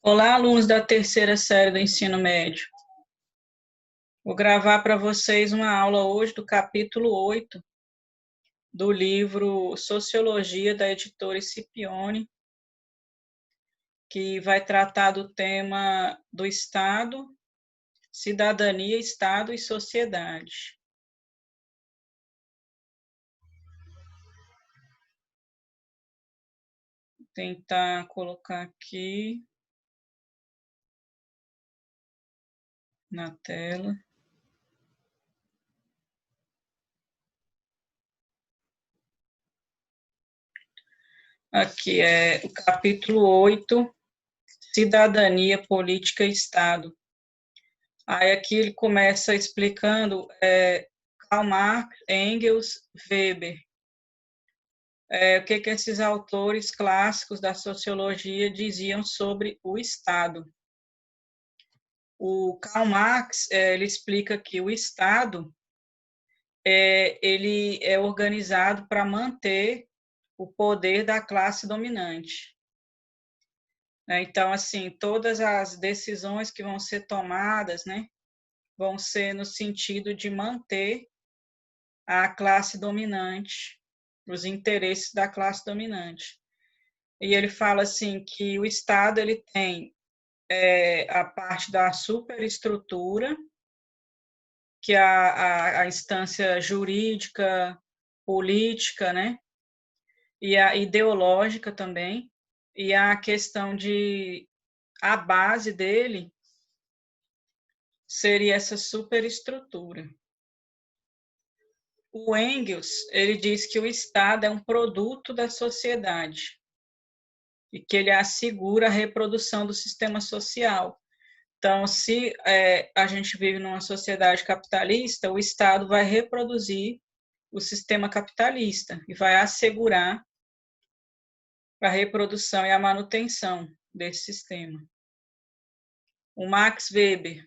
Olá, alunos da terceira série do ensino médio. Vou gravar para vocês uma aula hoje do capítulo 8 do livro Sociologia, da editora Scipione, que vai tratar do tema do Estado, cidadania, Estado e sociedade. Vou tentar colocar aqui na tela. Aqui é o capítulo 8, Cidadania, Política e Estado. Aí aqui ele começa explicando Karl Marx, Engels, Weber. O que esses autores clássicos da sociologia diziam sobre o Estado. O Karl Marx, ele explica que o Estado ele é organizado para manter o poder da classe dominante. Então, assim, todas as decisões que vão ser tomadas, né, vão ser no sentido de manter a classe dominante, os interesses da classe dominante. E ele fala assim que o Estado ele tem a parte da superestrutura, que é a instância jurídica, política, né? E a ideológica também, e a questão de a base dele seria essa superestrutura. O Engels, ele diz que o Estado é um produto da sociedade e que ele assegura a reprodução do sistema social. Então, se a gente vive numa sociedade capitalista, o Estado vai reproduzir o sistema capitalista e vai assegurar a reprodução e a manutenção desse sistema. O Max Weber,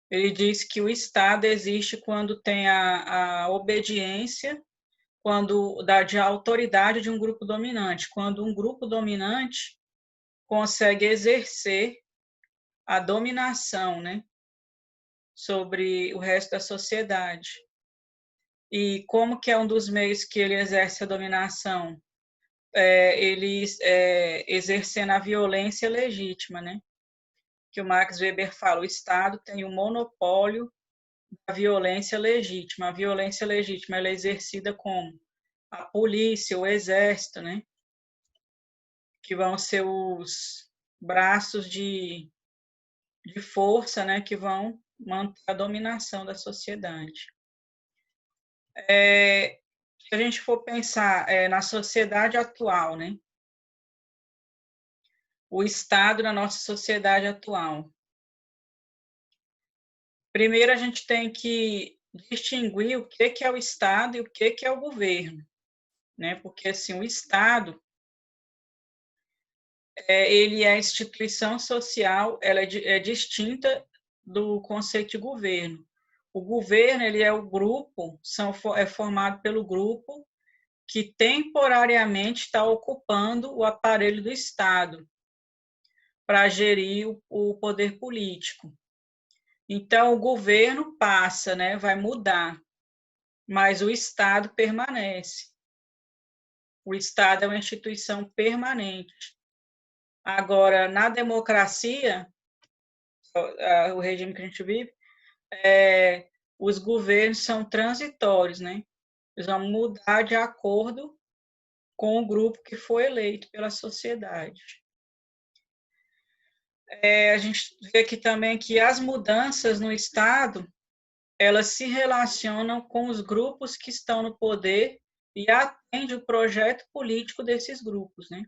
ele diz que o Estado existe quando tem a obediência, quando dá de autoridade de um grupo dominante, quando um grupo dominante consegue exercer a dominação, né, sobre o resto da sociedade. E como que é um dos meios que ele exerce a dominação? Ele exercendo a violência legítima, né? Que o Max Weber fala, o Estado tem o monopólio da violência legítima. A violência legítima ela é exercida como a polícia, o exército, né? Que vão ser os braços de força, né? Que vão manter a dominação da sociedade. Se a gente for pensar na sociedade atual, né? O Estado na nossa sociedade atual. Primeiro, a gente tem que distinguir o que é o Estado e o que é o governo, né? Porque, assim, o Estado, ele é a instituição social, ela é distinta do conceito de governo. O governo, ele é o grupo, é formado pelo grupo que temporariamente está ocupando o aparelho do Estado para gerir o poder político. Então, o governo passa, né, vai mudar, mas o Estado permanece. O Estado é uma instituição permanente. Agora, na democracia, o regime que a gente vive, os governos são transitórios, né? Eles vão mudar de acordo com o grupo que foi eleito pela sociedade. A gente vê aqui também que as mudanças no Estado, elas se relacionam com os grupos que estão no poder e atende o projeto político desses grupos, né?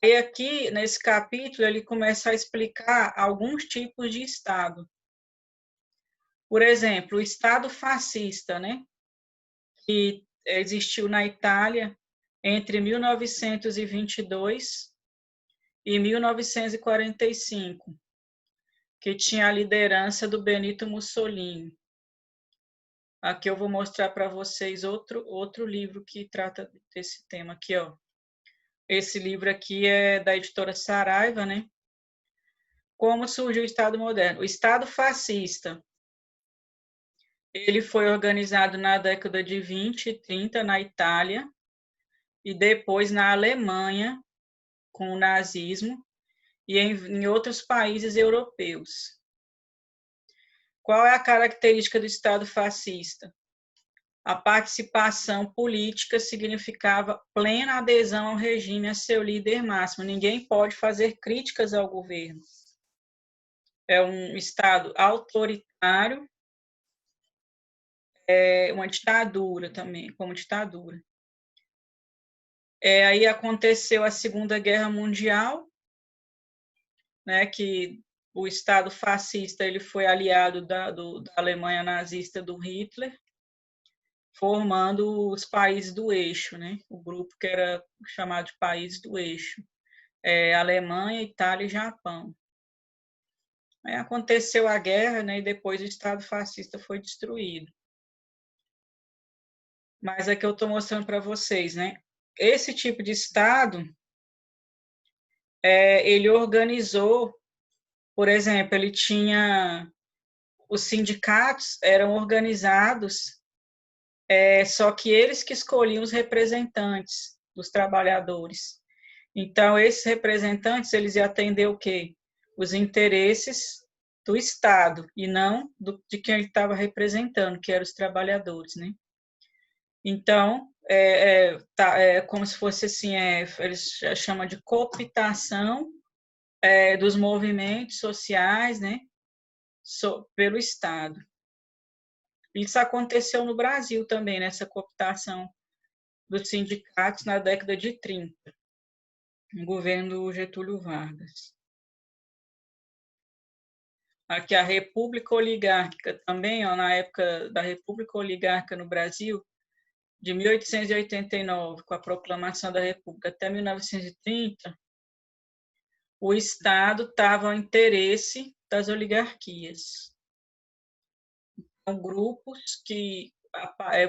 E aqui, nesse capítulo, ele começa a explicar alguns tipos de Estado. Por exemplo, o Estado fascista, né? Que existiu na Itália entre 1922 e 1945, que tinha a liderança do Benito Mussolini. Aqui eu vou mostrar para vocês outro livro que trata desse tema aqui, ó. Esse livro aqui é da editora Saraiva, né? Como surgiu o Estado moderno? O Estado fascista, ele foi organizado na década de 20 e 30 na Itália e depois na Alemanha, com o nazismo, e em outros países europeus. Qual é a característica do Estado fascista? A participação política significava plena adesão ao regime, a seu líder máximo. Ninguém pode fazer críticas ao governo. É um Estado autoritário, é uma ditadura também, como ditadura. Aí aconteceu a Segunda Guerra Mundial, né, que o Estado fascista ele foi aliado da Alemanha nazista do Hitler, formando os países do eixo, né, o grupo que era chamado de países do eixo, Alemanha, Itália e Japão. Aí aconteceu a guerra, né, e depois o Estado fascista foi destruído. Mas aqui eu estou mostrando para vocês, né, esse tipo de Estado, ele organizou, por exemplo, ele tinha os sindicatos eram organizados, só que eles que escolhiam os representantes dos trabalhadores. Então, esses representantes, eles iam atender o quê? Os interesses do Estado, e não de quem ele estava representando, que eram os trabalhadores, né? Então, como se fosse assim, eles chamam de cooptação dos movimentos sociais, né? Pelo Estado. Isso aconteceu no Brasil também, nessa cooptação dos sindicatos na década de 30, no governo do Getúlio Vargas. Aqui a República Oligárquica também, ó, na época da República Oligárquica no Brasil, de 1889, com a proclamação da República, até 1930, o Estado estava ao interesse das oligarquias. São grupos que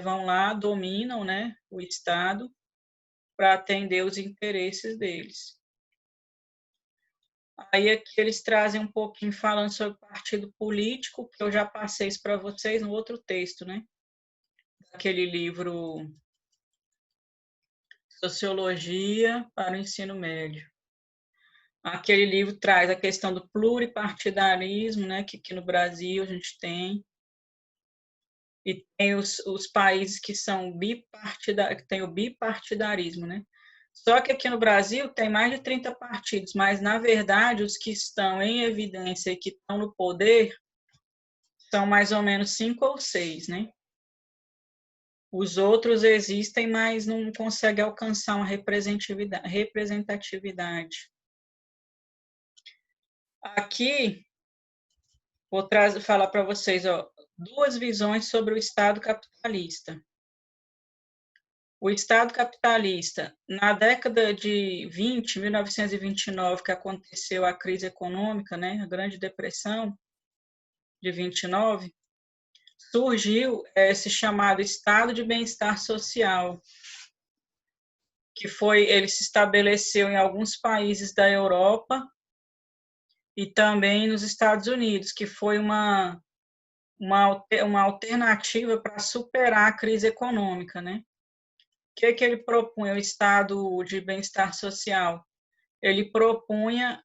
vão lá, dominam, né, o Estado para atender os interesses deles. Aí aqui eles trazem um pouquinho falando sobre partido político, que eu já passei isso para vocês no outro texto, né? Aquele livro Sociologia para o Ensino Médio. Aquele livro traz a questão do pluripartidarismo, né? Que aqui no Brasil a gente tem. E tem os países que são que tem o bipartidarismo, né? Só que aqui no Brasil tem mais de 30 partidos, mas, na verdade, os que estão em evidência e que estão no poder são mais ou menos 5 ou 6, né? Os outros existem, mas não conseguem alcançar uma representatividade. Aqui, vou falar para vocês, ó, duas visões sobre o Estado capitalista. O Estado capitalista, na década de 20, 1929, que aconteceu a crise econômica, né, a Grande Depressão de 29, surgiu esse chamado Estado de Bem-Estar Social, que ele se estabeleceu em alguns países da Europa e também nos Estados Unidos, que foi uma alternativa para superar a crise econômica, né? O que ele propunha, o Estado de Bem-Estar Social? Ele propunha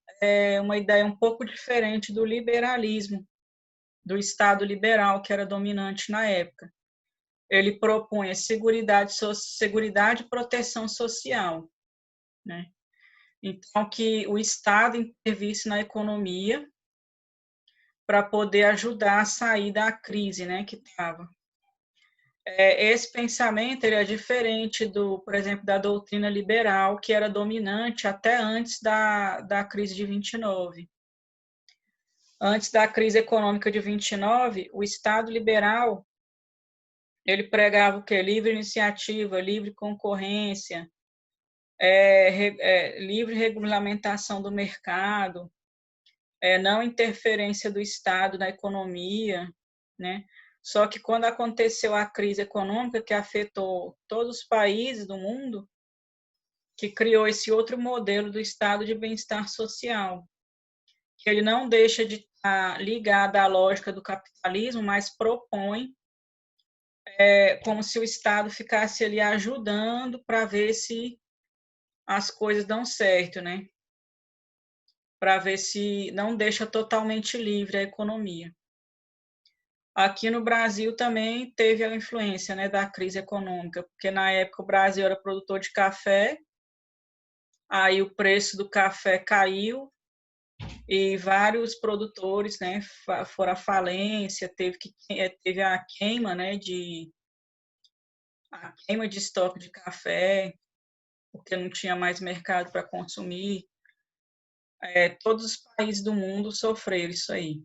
uma ideia um pouco diferente do liberalismo, do Estado liberal, que era dominante na época. Ele propunha seguridade e proteção social, né? Então, que o Estado intervisse na economia para poder ajudar a sair da crise, né, que estava. Esse pensamento ele é diferente por exemplo, da doutrina liberal, que era dominante até antes da crise de 29. Antes da crise econômica de 29, o Estado liberal ele pregava o quê? Livre iniciativa, livre concorrência, livre regulamentação do mercado, não interferência do Estado na economia, né? Só que quando aconteceu a crise econômica que afetou todos os países do mundo, que criou esse outro modelo do Estado de bem-estar social, que ele não deixa de estar ligado à lógica do capitalismo, mas propõe como se o Estado ficasse ali ajudando para ver se as coisas dão certo, né? Para ver se não deixa totalmente livre a economia. Aqui no Brasil também teve a influência, né, da crise econômica, porque na época o Brasil era produtor de café, aí o preço do café caiu e vários produtores, né, foram à falência, teve a queima, né, a queima de estoque de café, porque não tinha mais mercado para consumir. Todos os países do mundo sofreram isso aí.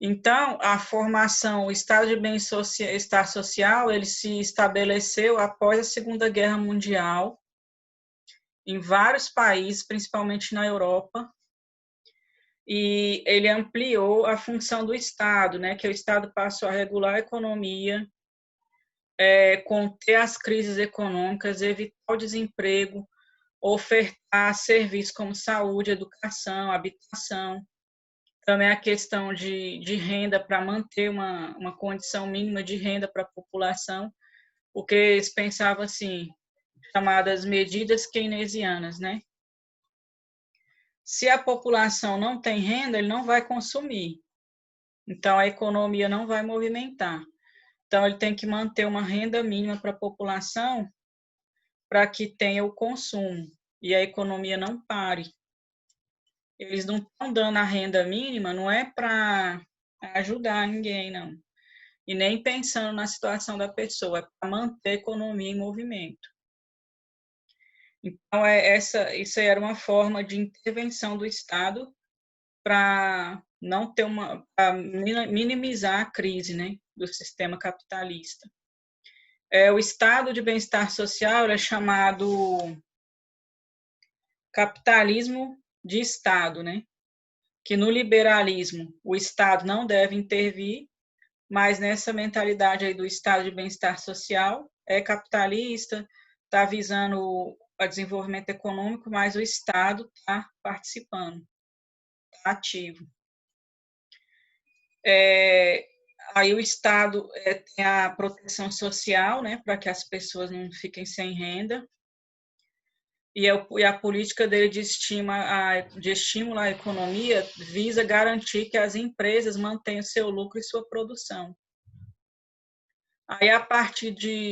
Então, a formação, o estado de bem-estar social, ele se estabeleceu após a Segunda Guerra Mundial, em vários países, principalmente na Europa, e ele ampliou a função do Estado, né, que o Estado passou a regular a economia, conter as crises econômicas, evitar o desemprego, ofertar serviços como saúde, educação, habitação, também a questão de renda para manter uma condição mínima de renda para a população, porque eles pensavam assim, chamadas medidas keynesianas, né? Se a população não tem renda, ele não vai consumir, então a economia não vai movimentar. Então ele tem que manter uma renda mínima para a população para que tenha o consumo e a economia não pare. Eles não estão dando a renda mínima, não é para ajudar ninguém, não. E nem pensando na situação da pessoa, é para manter a economia em movimento. Então, isso era uma forma de intervenção do Estado para não ter para minimizar a crise, né, do sistema capitalista. O estado de bem-estar social é chamado capitalismo de Estado, né? Que no liberalismo o Estado não deve intervir, mas nessa mentalidade aí do estado de bem-estar social, é capitalista, está visando o desenvolvimento econômico, mas o Estado está participando, está ativo. Aí o Estado tem a proteção social, né, para que as pessoas não fiquem sem renda, e a política dele de estímulo à economia visa garantir que as empresas mantenham seu lucro e sua produção. Aí, a partir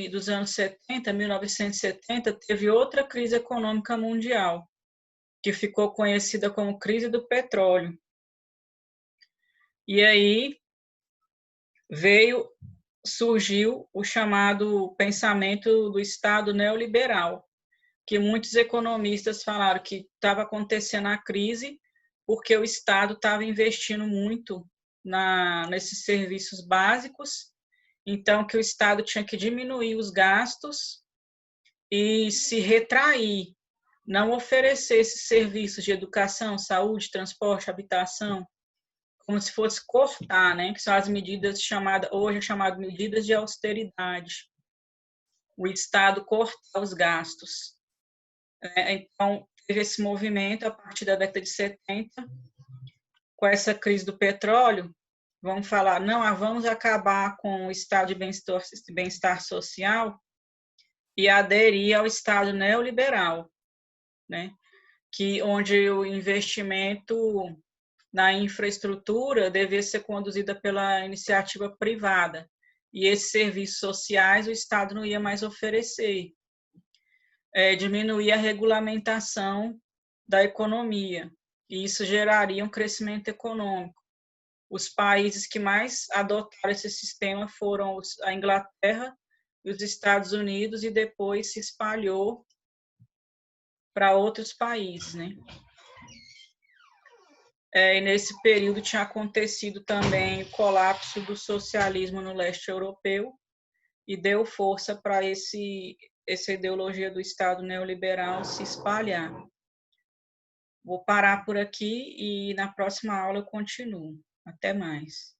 dos anos 70, 1970, teve outra crise econômica mundial, que ficou conhecida como crise do petróleo. E aí surgiu o chamado pensamento do Estado neoliberal, que muitos economistas falaram que estava acontecendo a crise porque o Estado estava investindo muito nesses serviços básicos, então que o Estado tinha que diminuir os gastos e se retrair, não oferecer esses serviços de educação, saúde, transporte, habitação, como se fosse cortar, né? Que são as medidas hoje chamadas medidas de austeridade. O Estado cortar os gastos. Então, teve esse movimento a partir da década de 70, com essa crise do petróleo, vamos falar, não, vamos acabar com o estado de bem-estar social e aderir ao estado neoliberal, né? Onde o investimento na infraestrutura devia ser conduzida pela iniciativa privada, e esses serviços sociais o Estado não ia mais oferecer. Diminuir a regulamentação da economia, e isso geraria um crescimento econômico. Os países que mais adotaram esse sistema foram a Inglaterra e os Estados Unidos, e depois se espalhou para outros países, né? E nesse período tinha acontecido também o colapso do socialismo no leste europeu e deu força para essa ideologia do Estado neoliberal se espalhar. Vou parar por aqui e na próxima aula eu continuo. Até mais.